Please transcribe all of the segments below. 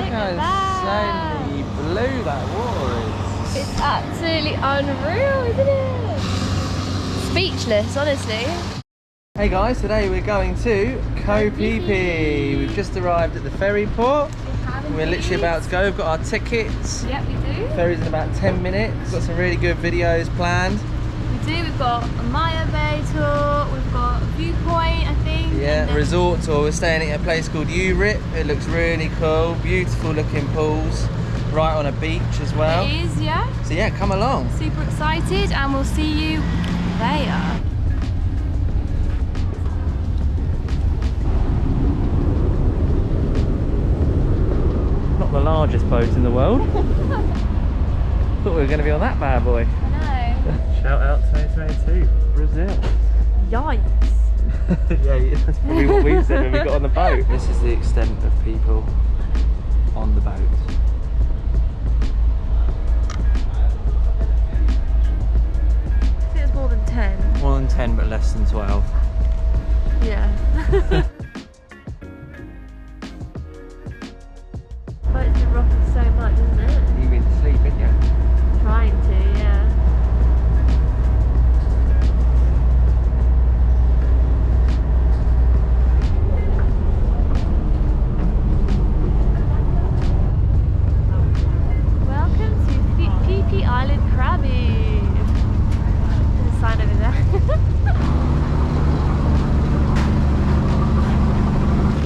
how insanely blue that water is. It's absolutely unreal, isn't it? Speechless, honestly. Hey guys, today we're going to Koh Phi Phi. We've just arrived at the ferry port. We're literally about to go. We've got our tickets. Yep, we do. Ferry's in about 10 minutes. We've got some really good videos planned. We do. We've got a Maya Bay tour. We've got a viewpoint, I think. Yeah, resort tour. We're staying at a place called Urip. It looks really cool. Beautiful looking pools. Right on a beach as well. It is, yeah. So yeah, come along. Super excited, and we'll see you there. Not the largest boat in the world. Thought we were going to be on that bad boy. I know. Shout out 2022, Brazil. Yikes. Yeah, that's probably what we said when we got on the boat. This is the extent of people on the boat. I think it's more than 10. More than 10, but less than 12. Yeah. But it's been rocking so much, isn't it? You've been asleep, didn't you? Trying to, yeah. Welcome to Phi Phi Island Krabi. There's a sign over there.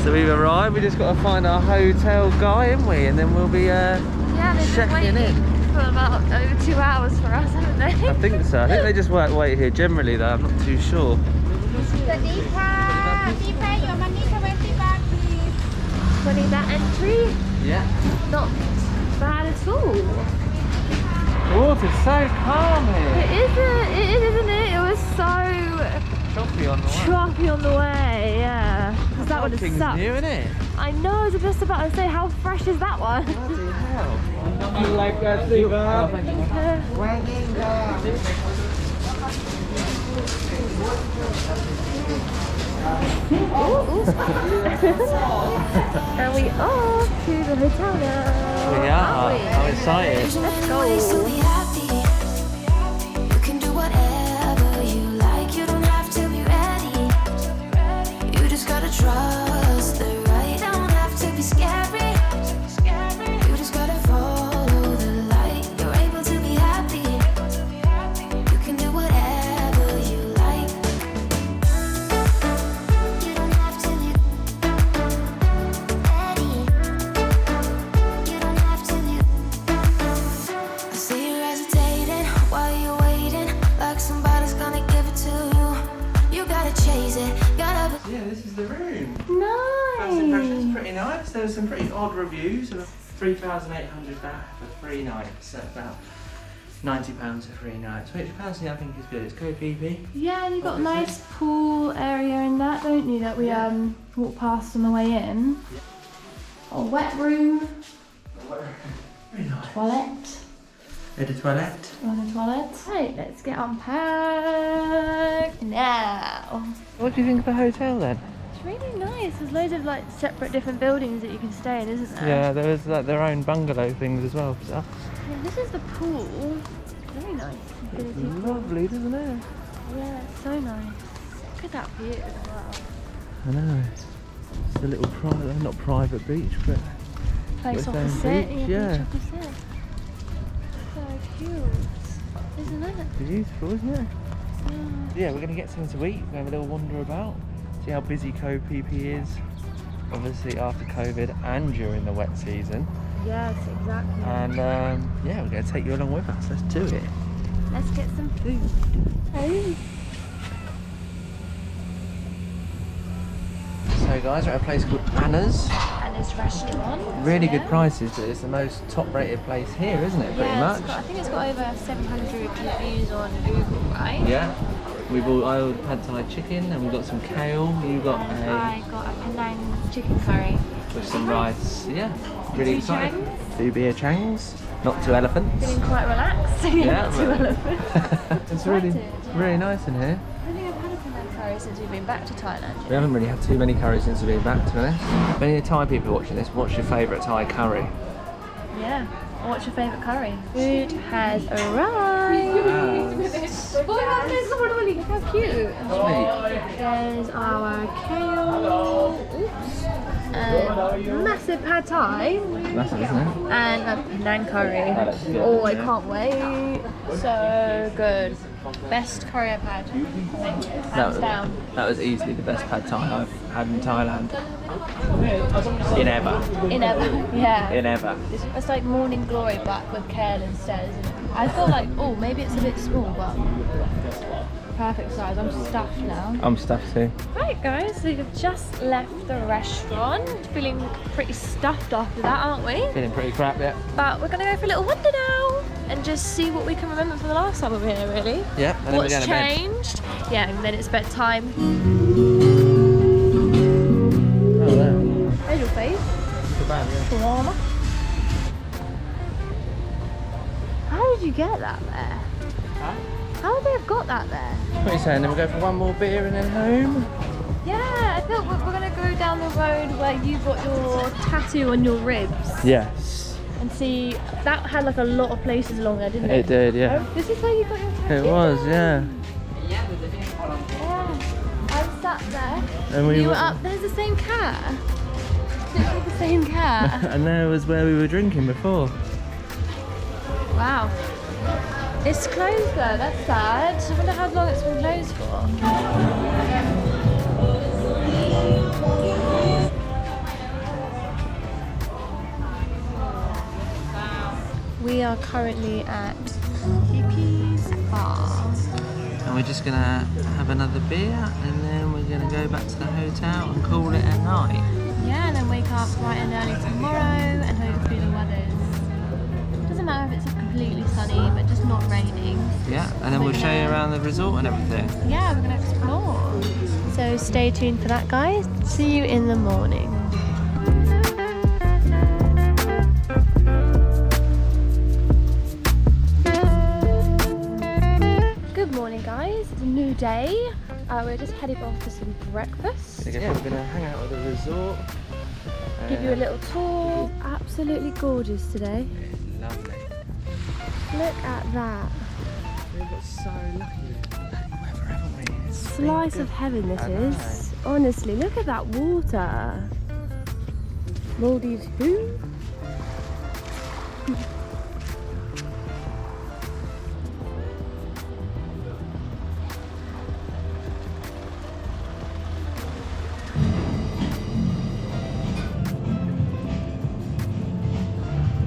So we've arrived, we just got to find our hotel guy, haven't we? And then we'll be checking in. For about over 2 hours for us, haven't they? I think so. I think they just wait here generally though, I'm not too sure. 20 that entry? Yeah. Not bad at all. The water's so calm here. It is, isn't it? It was so Choppy on the way. choppy on the way, yeah. Because that would have Thing's sucked. new, isn't it? I know, I was just about to say, how fresh is that one? Bloody hell. You like that, Siva? And we are to the hotel now. We are. I'm excited. Let's go. You can do whatever you like. You don't have to be ready. You just gotta trust the right. Don't have to be scary. You just gotta follow the light. You're able to be happy. You can do whatever you like. You don't have to be ready. You don't have to be. I see you hesitating while you're waiting, like somebody's gonna give it to you. You gotta chase it, gotta. Yeah, this is the room. Nice. First impressions, pretty nice. There were some pretty odd reviews of 3,800 baht for 3 nights. So about £90 for 3 nights, which personally I think is good. It's Koh Phi Phi. Yeah, and you've got a Obviously. nice pool area in that, don't you, that we walked past on the way in. A wet room, Very nice. toilet. Et de toilette. On the toilet. Right, let's get unpacked now. What do you think of the hotel then? It's really nice. There's loads of like separate different buildings that you can stay in, isn't there? Yeah, there was like their own bungalow things as well. So. And this is the pool. Very nice. Infinity pool. Lovely, doesn't it? Yeah, it's so nice. Look at that view as well. I know. It's a little private, not private beach, but Place its own opposite. beach, Yeah, yeah. beach opposite. So cute, isn't it? beautiful, isn't it? Yeah. Yeah, we're going to get something to eat. We're going to have a little wander about, see how busy Koh Phi Phi is. Obviously after COVID and during the wet season. Yes, exactly. And yeah, we're going to take you along with us. Let's do it. Let's get some food. Hey. So guys, we're at a place called Anna's. Anna's restaurant. Really good prices, but it's the most top-rated place here, isn't it? Pretty Yeah, much. it's got, I think it's got over 700 reviews on Google, right? Yeah. I ordered pad thai chicken, and we've got some kale. You got I got a Penang chicken curry. with some rice. Yeah. Really Two excited. changs. 2 beer changs, not 2 elephants. Feeling quite relaxed. Yeah, Two but- elephants. It's really, Excited, yeah. really nice in here. I don't think I've had a Penang curry curry since we've been back to Thailand. We haven't really had too many curries since we've been back, to be honest. If any of the Thai people watching this, what's your favourite Thai curry? Yeah. What's your favourite curry? Food has arrived. Look how cute. There's our kale. Oops. Massive pad thai. Massive, isn't it? And a Penang curry. Oh, I can't wait. So good. Best curry I've had. Hands down. That was easily the best pad thai I've had in Thailand. In ever. Yeah. In ever. It's like morning glory but with kale instead, isn't it? I feel like, oh, maybe it's a bit small, but perfect size. I'm stuffed now. I'm stuffed too. Right guys, so we've just left the restaurant. Feeling pretty stuffed after that, aren't we? Feeling pretty crap, yeah. But we're gonna go for a little wander now and just see what we can remember from the last time we were here, really. Yeah, and then What's we're going to bed. changed? Yeah, and then it's bedtime. Oh, there. There's your face. It's a bad, yeah. Drama. How did you get that there? Huh? How would they have got that there? What are you saying? Then we'll go for one more beer and then home? Yeah, I feel we're going to go down the road where you got your tattoo on your ribs. Yes. And see, that had like a lot of places along there, didn't it? It did, yeah. Oh, this is where you got your tattoo. It was, yeah. Yeah. I'm sat there. And we You were were up. There's the same cat. Literally the same cat. And there was where we were drinking before. Wow. It's closed though, that's sad. I wonder how long it's been closed for. We are currently at Phi Phi's bar. And we're just gonna have another beer and then we're gonna go back to the hotel and call it a night. Yeah, and then wake up bright and early tomorrow and hopefully the weather's... Doesn't matter if it's completely sunny, but just not raining. Yeah, and then we'll show you around the resort and everything. Yeah, we're gonna explore. So stay tuned for that, guys. See you in the morning. Good morning, guys. It's a new day. We're just heading off for some breakfast. Yeah, we're gonna hang out at the resort. Give you a little tour. Absolutely gorgeous today. It's lovely. Look at that. We've got so lucky with the bloody weather, haven't we? It's Slice been of good. heaven this I know. is. Honestly, look at that water. Maldives who?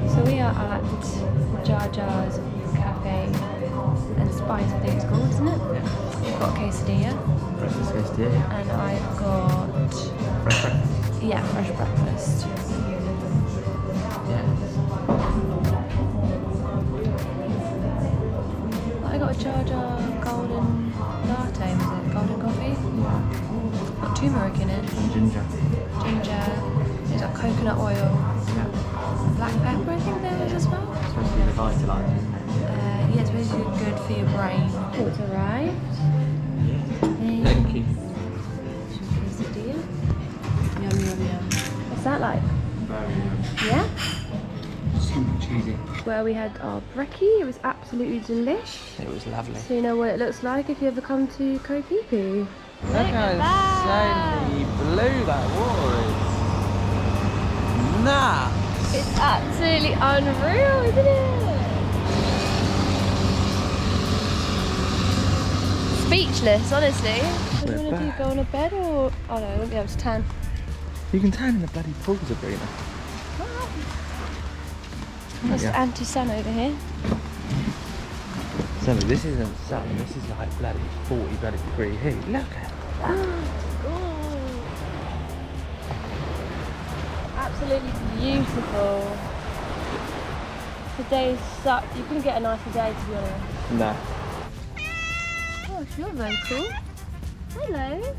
So we are at Jar Jar's Cafe and Spice, I think it's called, isn't it? Yeah. We've got a quesadilla Breakfast quesadilla. and I've got, Fresh breakfast. yeah, fresh breakfast. Yeah. I got a Jar Jar golden latte, was it? Golden coffee? Yeah. Got turmeric in it, And ginger. ginger, there's like coconut oil, Yeah. black pepper I think there is as well. It's supposed to be revitalising, isn't it? Yeah, it's supposed to be good for your brain. Oh, it's arrived. Thank you. Quesadilla. Yum, yum, yum. What's that like? Very nice. Yeah? Super cheesy. Where we had our brekkie, it was absolutely delish. It was lovely. So you know what it looks like if you ever come to Koh Phi Phi. Look how insanely blue that water is. Nah. It's absolutely unreal, isn't it? Speechless, honestly. What do you want to do? Go on a bed or... Oh no, I won't be able to tan. You can tan in the bloody pool, Sabrina. That's Yeah. anti-sun over here. So this isn't sun, this is like bloody 40 bloody degree heat. Look at that. Absolutely beautiful. Today's sucked. You couldn't get a nicer day, to be honest. No. Oh, you're very cool. Hello.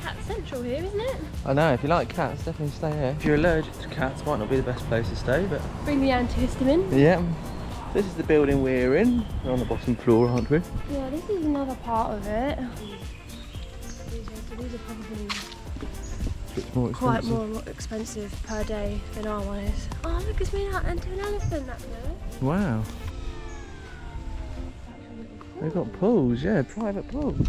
Cat Central here, isn't it? I know, if you like cats, definitely stay here. If you're allergic to cats, might not be the best place to stay, but... Bring the antihistamine. Yeah. This is the building we're in. We're on the bottom floor, aren't we? Yeah, this is another part of it. These are probably It's more quite expensive. more expensive per day than our one is. Oh, look, it's made out into an elephant, that though. Wow. They've got pools, yeah, private pools.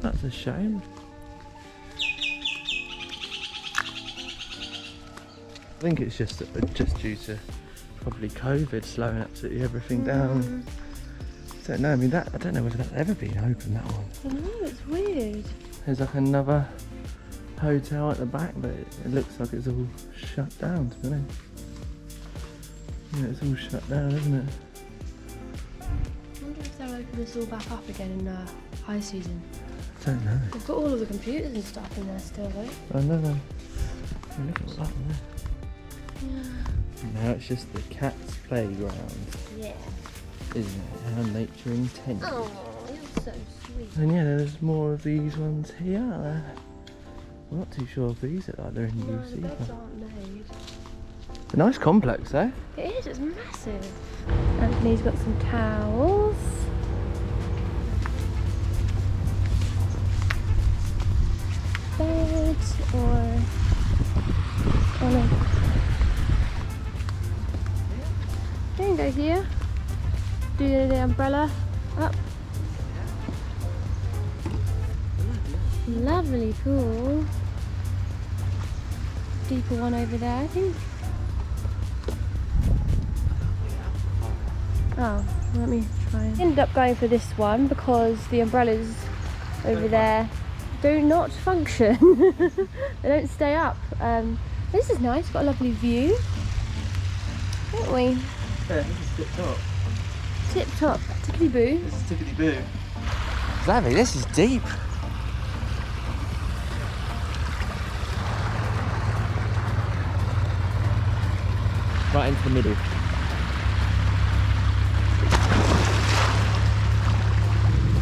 That's a shame. I think it's just due to probably COVID slowing absolutely everything down. I don't know. I mean, I don't know whether that's ever been open, that one. I know, it's weird. There's like another hotel at the back, but it looks like it's all shut down, to be honest. Yeah, it's all shut down, isn't it? I wonder if they'll open this all back up again in high season. I don't know. They've got all of the computers and stuff in there still, though. I know. Look at that there. Yeah. Now it's just the cat's playground, Yeah. isn't it? How nature intended. Oh, you're so sweet. And yeah, there's more of these ones here. I'm not too sure if these are like they're in No, use the either. beds aren't made. It's a nice complex, though. It is, it's massive. Anthony's got some towels. Bed or... Oh no. You can go here. Do the umbrella up. Lovely pool. Deeper one over there, I think. Oh, let me try. I ended up going for this one because the umbrellas over there do not function. They don't stay up. This is nice, got a lovely view. Don't we? Yeah, this is tip top. Tip top, tickety boo. This is tippity boo. Savvy, this is deep. Right into the middle.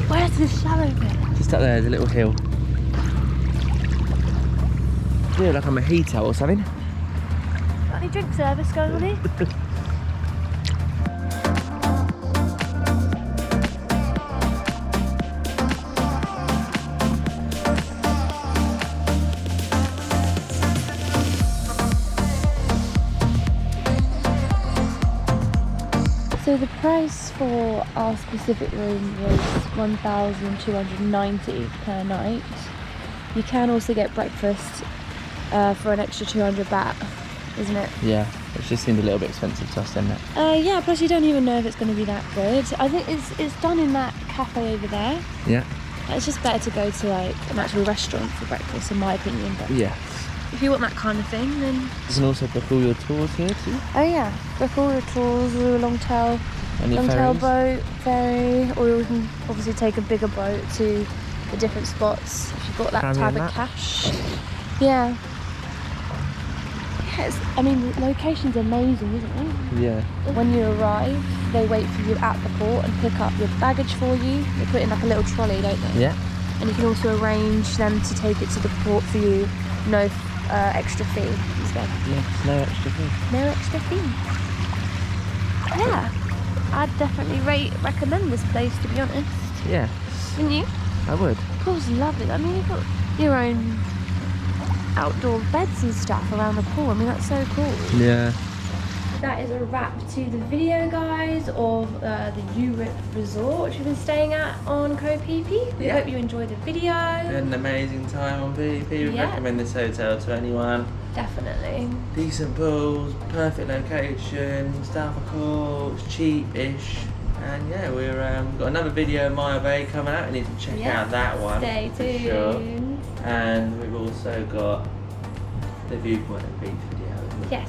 Where's the shallow bit? Just up there, there's a little hill. Yeah, like a mojito or something. Got any drink service going on here? So the price for our specific room was $1,290 per night. You can also get breakfast for an extra 200 baht, isn't it? Yeah, it just seemed a little bit expensive to us, didn't it? Yeah, plus you don't even know if it's going to be that good. I think it's done in that cafe over there. Yeah. It's just better to go to like an actual restaurant for breakfast, in my opinion. But Yeah. if you want that kind of thing, then... You can also book all your tours here too. Oh yeah, book all your tours, all your long tail ferries. boat, ferry, or you can obviously take a bigger boat to the different spots if you've got that Carry type on of that. cash. Yeah. Yes, I mean the location's amazing, isn't it? Yeah. When you arrive, they wait for you at the port and pick up your baggage for you. They put it in like a little trolley, don't they? Yeah. And you can also arrange them to take it to the port for you, no extra fee instead. Yeah, no extra fee. No extra fee. Yeah, I'd definitely recommend this place, to be honest. Yeah, Wouldn't you? I would. Pool's lovely. I mean, you've got your own outdoor beds and stuff around the pool. I mean, that's so cool. Yeah. That is a wrap to the video, guys, of the U-Rip Resort, which we've been staying at on Koh Phi Phi. We Yeah. hope you enjoyed the video. We had an amazing time on PvP. We'd Yeah. recommend this hotel to anyone. Definitely. Decent pools, perfect location, staff are cool, it's cheap-ish. And yeah, we've got another video of Maya Bay coming out. You need to check Yeah. out that one. Stay for tuned. sure. And we've also got the viewpoint of beach video. Yes.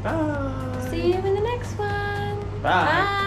Bye. See you in the next one. Bye. Bye.